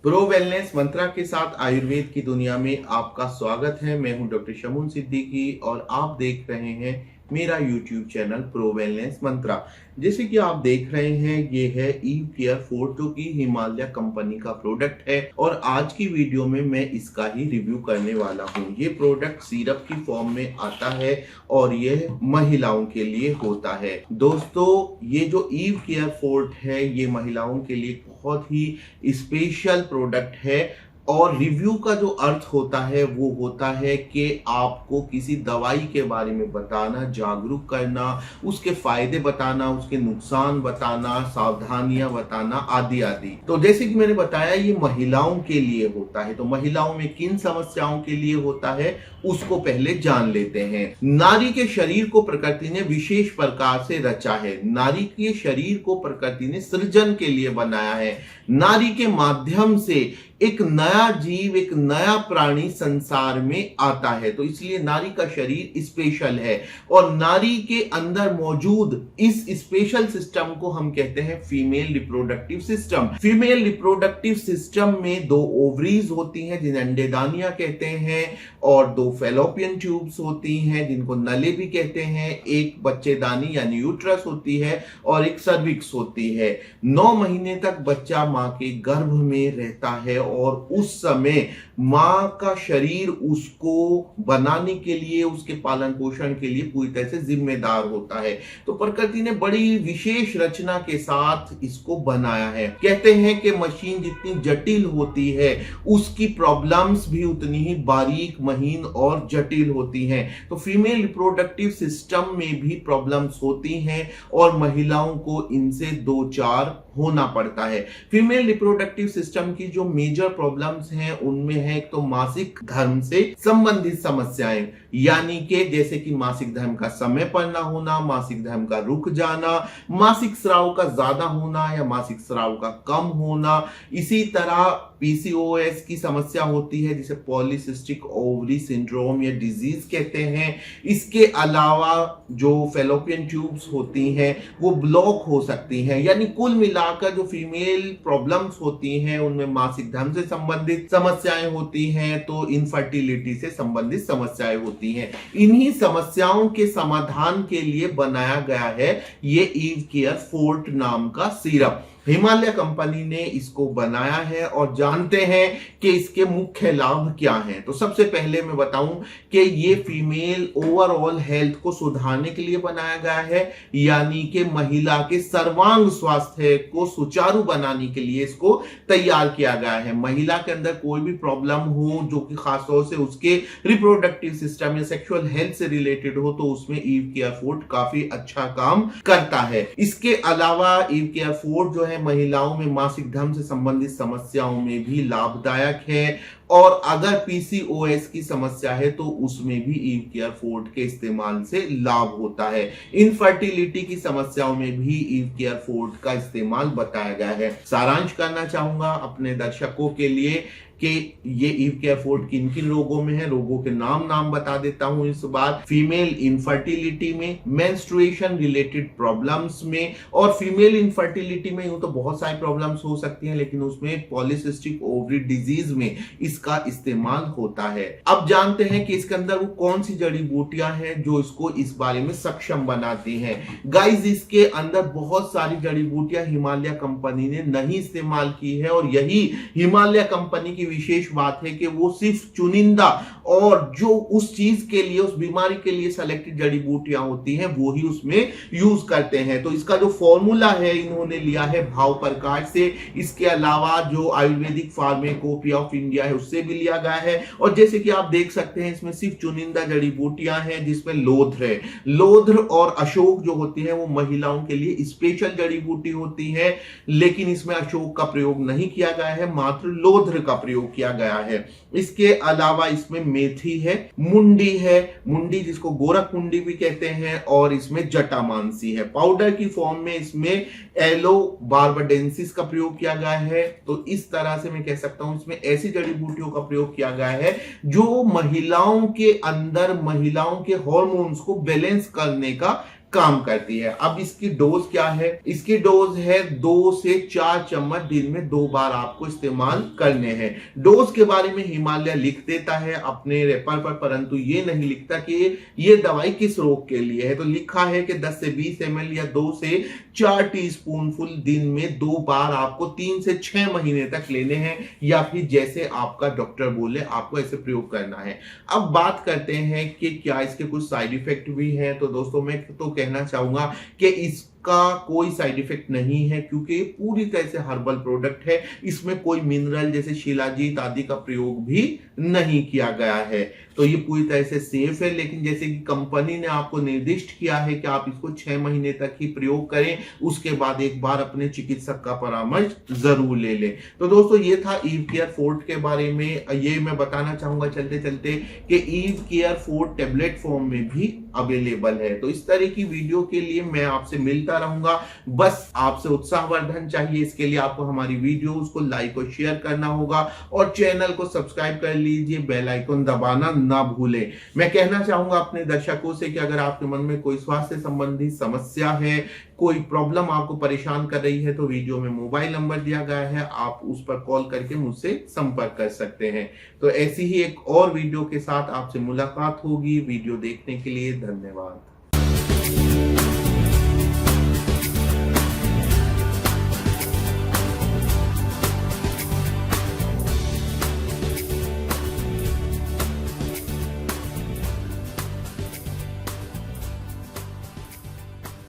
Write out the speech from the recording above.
Pro wellness मंत्रा के साथ आयुर्वेद की दुनिया में आपका स्वागत है। मैं हूं डॉक्टर शमून सिद्दीकी और आप देख रहे हैं मेरा यूट्यूब चैनल प्रो वेलनेस मंत्रा। जैसे कि आप देख रहे हैं, ये है ईव केयर 4 जो कि हिमालय कंपनी का प्रोडक्ट है और आज की वीडियो में मैं इसका ही रिव्यू करने वाला हूं। ये प्रोडक्ट सिरप की फॉर्म में आता है और ये महिलाओं के लिए होता है। दोस्तों, ये जो ईव केयर 4 है ये महिलाओं के लिए बहुत ही स्पेशल प्रोडक्ट है और रिव्यू का जो अर्थ होता है वो होता है कि आपको किसी दवाई के बारे में बताना, जागरूक करना, उसके फायदे बताना, उसके नुकसान बताना, सावधानियां बताना, आदि आदि। तो जैसे कि मैंने बताया, ये महिलाओं के लिए होता है। तो महिलाओं में किन समस्याओं के लिए होता है उसको पहले जान लेते हैं। नारी के शरीर को प्रकृति ने विशेष प्रकार से रचा है। नारी के शरीर को प्रकृति ने सृजन के लिए बनाया है। नारी के माध्यम से एक नया जीव, एक नया प्राणी संसार में आता है। तो इसलिए नारी का शरीर स्पेशल है और नारी के अंदर मौजूद इस स्पेशल सिस्टम को हम कहते हैं female reproductive system. Female reproductive system में 2 ओवरीज होती हैं जिन्हें अंडेदानियां कहते हैं और 2 फैलोपियन ट्यूब्स होती हैं जिनको नले भी कहते हैं। एक बच्चेदानी यानी यूट्रस होती है और एक सर्विक्स होती है। 9 महीने तक बच्चा मां के गर्भ में रहता है और उस समय मां का शरीर उसको बनाने के लिए, उसके पालन पोषण के लिए पूरी तरह से जिम्मेदार होता है। तो प्रकृति ने बड़ी विशेष रचना के साथ इसको बनाया है। कहते हैं कि मशीन जितनी जटिल होती है उसकी प्रॉब्लम्स भी उतनी ही बारीक, महीन और जटिल होती हैं। तो फीमेल रिप्रोडक्टिव सिस्टम में भी प्रॉब्लम्स होती हैं और महिलाओं को इनसे 2-4 होना पड़ता है। फीमेल रिप्रोडक्टिव सिस्टम की जो मेजर प्रॉब्लम्स हैं उनमें है एक तो मासिक धर्म से संबंधित समस्याएं, यानी कि जैसे कि मासिक धर्म का समय पर ना होना, मासिक धर्म का रुक जाना, मासिक स्राव का ज्यादा होना या मासिक स्राव का कम होना। इसी तरह पीसीओएस की समस्या होती है जिसे पॉलीसिस्टिक ओवरी सिंड्रोम या डिजीज कहते हैं। इसके अलावा जो फैलोपियन ट्यूब्स होती हैं वो ब्लॉक हो सकती हैं। यानी कुल मिलाकर जो फीमेल प्रॉब्लम्स होती हैं उनमें मासिक धर्म से संबंधित समस्याएं होती हैं, तो इनफर्टिलिटी से संबंधित समस्याएं होती हैं। इन्हीं समस्याओं के समाधान के लिए बनाया गया है ये ईव केयर 4 नाम का सिरप। हिमालय कंपनी ने इसको बनाया है और जानते हैं कि इसके मुख्य लाभ क्या हैं। तो सबसे पहले मैं बताऊं कि ये फीमेल ओवरऑल हेल्थ को सुधारने के लिए बनाया गया है, यानी कि महिला के सर्वांग स्वास्थ्य को सुचारू बनाने के लिए इसको तैयार किया गया है। महिला के अंदर कोई भी प्रॉब्लम हो जो कि खासतौर से उसके रिप्रोडक्टिव सिस्टम या सेक्सुअल हेल्थ से रिलेटेड हो, तो उसमें ईव केयर 4 काफी अच्छा काम करता है। इसके अलावा ईव केयर 4 जो है महिलाओं में मासिक धर्म से संबंधित समस्याओं में भी लाभदायक है और अगर पीसीओएस की समस्या है तो उसमें भी ईव केयर 4 के इस्तेमाल से लाभ होता है। इनफर्टिलिटी की समस्याओं में भी ईव केयर 4 का इस्तेमाल बताया गया है। सारांश करना चाहूंगा अपने दर्शकों के लिए कि ये ईव केयर 4 किन किन रोगों में है। रोगों के नाम बता देता हूं इस बार। फीमेल इनफर्टिलिटी में, मेंस्ट्रुएशन रिलेटेड प्रॉब्लम्स में और फीमेल इनफर्टिलिटी में यूं तो बहुत सारी प्रॉब्लम्स हो सकती हैं लेकिन उसमें पॉलीसिस्टिक ओवरी डिजीज में इसका इस्तेमाल होता है। अब जानते हैं कि इसके अंदर वो कौन सी जड़ी बूटियां हैं जो इसको इस बारे में सक्षम बनाती हैं। गाइस, इसके अंदर बहुत सारी जड़ी बूटियां हिमालय कंपनी ने नहीं इस्तेमाल की है और यही हिमालय कंपनी की विशेष बात है कि वो सिर्फ चुनिंदा और जो उस चीज के लिए, उस बीमारी के लिए सेलेक्टेड जड़ी बूटियां होती हैं वो ही उसमें यूज करते हैं। तो इसका जो फॉर्मूला है इन्होंने लिया है भाव प्रकाश से। इसके अलावा जो आयुर्वेदिक फार्मेकोपिया ऑफ इंडिया है उससे भी लिया गया है और जैसे कि आप देख सकते हैं इसमें सिर्फ चुनिंदा जड़ी बूटियां हैं जिसमें लोध्र है। लोध्र और अशोक जो होती है वो महिलाओं के लिए स्पेशल जड़ी बूटी होती है, लेकिन इसमें अशोक का प्रयोग नहीं किया गया है, मात्र लोध्र का प्रयोग किया गया है। इसके अलावा इसमें मेथी है, मुंडी है, मुंडी जिसको गोरख मुंडी भी कहते हैं, और इसमें जटामांसी है। पाउडर की फॉर्म में इसमें एलो बार्बाडेंसिस का प्रयोग किया गया है। तो इस तरह से मैं कह सकता हूं इसमें ऐसी जड़ी बूटियों का प्रयोग किया गया है जो महिलाओं के अंदर महिलाओं के हार्मोन्स को बैलेंस करने का काम करती है। अब इसकी डोज क्या है? इसकी डोज है 2 से 4 चम्मच दिन में 2 बार आपको इस्तेमाल करने हैं। डोज के बारे में हिमालय लिख देता है अपने रेपर पर, परंतु ये नहीं लिखता कि ये दवाई किस रोग के लिए है। तो लिखा है कि 10 से 20 ml या 2 से 4 टीस्पूनफुल दिन में 2 बार आपको 3 से 6 महीने तक लेने हैं, या फिर जैसे आपका डॉक्टर बोले आपको ऐसे प्रयोग करना है। अब बात करते हैं कि क्या इसके कुछ साइड इफेक्ट भी हैं। तो दोस्तों मैं तो कहना चाहूंगा कि इसका कोई साइड इफेक्ट नहीं है, क्योंकि ये पूरी तरह से हर्बल प्रोडक्ट है। इसमें कोई मिनरल जैसे शिलाजीत आदि का प्रयोग भी नहीं किया गया है। तो ये पूरी तरह से सेफ है। लेकिन जैसे कि कंपनी ने आपको निर्दिष्ट किया है कि आप इसको 6 महीने तक ही प्रयोग करें, उसके बाद एक बार अपने चिकित्सक का परामर्श जरूर ले लें। तो दोस्तों ये था ईव केयर फोर्ट के बारे में। ये मैं बताना चाहूंगा चलते चलते कि Eve care forte tablet form में भी अवेलेबल है। तो इस तरह की वीडियो के लिए मैं आपसे मिलता रहूंगा। बस आपसे उत्साहवर्धन चाहिए, इसके लिए आपको हमारी वीडियोस को लाइक और शेयर करना होगा और चैनल को सब्सक्राइब कर लीजिए, बेल आइकन दबाना ना भूलें। मैं कहना चाहूंगा अपने दर्शकों से कि अगर आपके मन में कोई स्वास्थ्य संबंधी समस्या है, कोई प्रॉब्लम आपको परेशान कर रही है, तो वीडियो में मोबाइल नंबर दिया गया है, आप उस पर कॉल करके मुझसे संपर्क कर सकते हैं। तो ऐसी ही एक और वीडियो के साथ आपसे मुलाकात होगी। वीडियो देखने के लिए धन्यवाद।